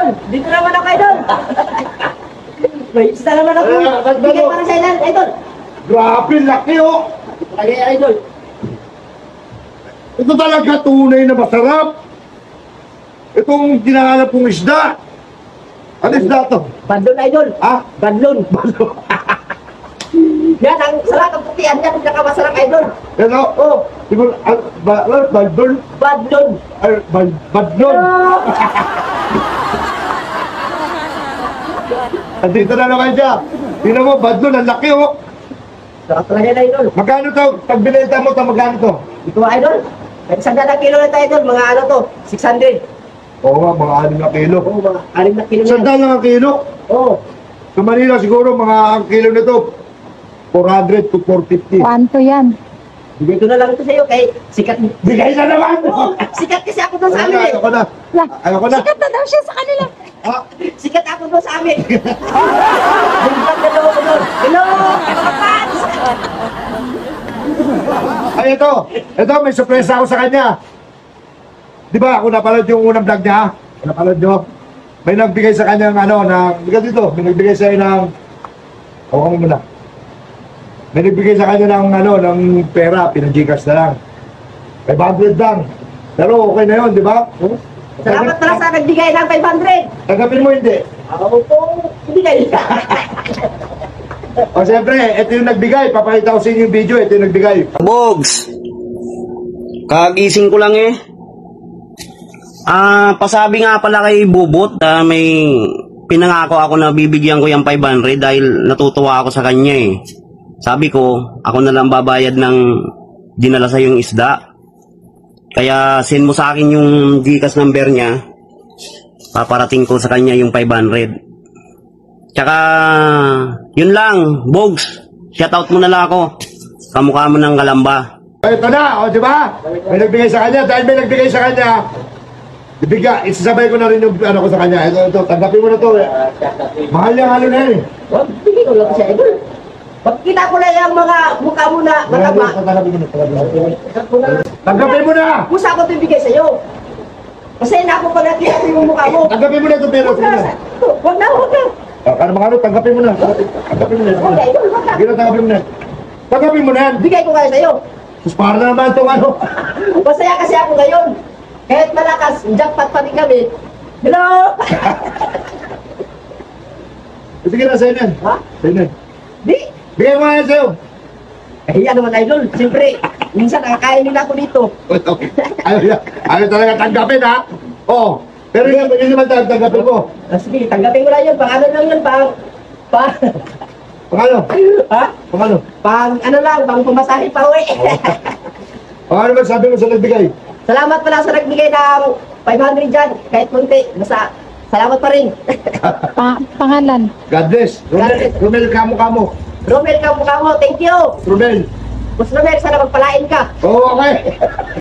idol. Dito naman ako, idol. May isa naman ako. Bigay para sa ilan, idol. Grabe, laki oh. Lagay, idol. Ito talaga tunay na masarap. Itong ginahanap kong isda. Ano isda to? Badlon, idol. Ah? Badlon. Yan, ang sarap ng putian yan. Ang pinakamasarap, idol. Ano? Oh, Siguro, badlon? badlon. Badlon? Andito na naman siya. Tingnan mo, badlon, ang laki oh. Sarap talaga yan, idol. Magkano to? Pag binenta mo to, magkano to? Ito, idol. Isang na kilo na tayo, idol. Mga ano to, 600. Oo nga, mga 6 na kilo. Oo, mga 6 na kilo yan. Sandal lang ang kilo. Oo. Sa Manila siguro, mga ang kilo nito, 400 to 450. Kwanto yan? Bigay ko na lang ito sa'yo kay sikat. Bigay na naman! Oo, sikat kasi ako doon sa amin eh. Ayoko na. Lah, Ayoko na. sikat na daw siya sa kanila. Ah, Sikat ako doon sa amin. Bigyan na daw ako doon. Hello, mga fans! ay, ito. Ito, may surpresa ako sa kanya. Di ba, ako napanood yung unang vlog niya. Napanood nyo. May nagbigay sa kanya ng ano, bigat dito. May nagbigay sa ng, hawakan mo muna. May nagbigay sa kanya ng ano, ng pera, pinag-Gcash na lang. 500 lang. Pero okay na yun, di ba? Salamat pala sa nagbigay ng 500. Tanggapin mo hindi. Ako po, ibigay. O siyempre, ito yung nagbigay. Papakita ko sa inyo yung video. Ito yung nagbigay. Bogs, kagising ko lang eh. Pasabi nga pala kay Bubot na may pinangako ako na bibigyan ko yung 500 dahil natutuwa ako sa kanya eh. Sabi ko, ako na lang babayad ng dinala sa yung isda. Kaya send mo sa akin yung Gcash number niya. Paparating ko sa kanya yung 500. Tsaka, yun lang, Bogs, shoutout mo na lang ako. Kamukha mo ng Kalamba. Ito na, o di ba? May nagbigay sa kanya. Dahil may nagbigay sa kanya, isasabay ko na rin yung ano ko sa kanya. Ito, tanggapin mo na to. Mahal yung halo na yan eh. Bigay ko lang siya, idol. Pagkita ko na yung mga mukha mo na mataba. Tanggapin mo na! Kusa ako ito ibigay sa'yo. Kasi na ako pala kita yung mukha mo. Tanggapin mo na ito, pero. Huwag na, huwag na. Ano mga ano, tanggapin mo na. Tanggapin mo na. Huwag na, idol, huwag na. Sige na, tanggapin mo na. Tanggapin mo na yan. Bigay ko kaya sa'yo. Sus, para na naman itong ano. Masaya kasi ako ngayon. Kahit malakas, jackpot pa rin kami. Hello! Sige na, sa'yo na yan. Ha? Sa'yo na yan. Di? Bigay mo nga yan sa'yo. Kahiya naman, idol. Siyempre, minsan nakakain nila ako dito. Okay. Ayaw talaga tanggapin, ha? Oo. Pero hindi naman tanggapin mo. Sige, tanggapin ko lang yun. Pang ano lang yun, pang... Pangano? Ha? Pangano? Pang ano lang, pang pumasahe pa uwi. Pangano ba sabi mo sa nagbigay? Salamat pala sa nagbigay ng 500 dyan. Kahit kunti. Basta, salamat pa rin. Pangalan? God bless. Romel, kamo. Romel, kamukha mo. Thank you. Romel. Boss Romel, sana magpalain ka. Oo, okay.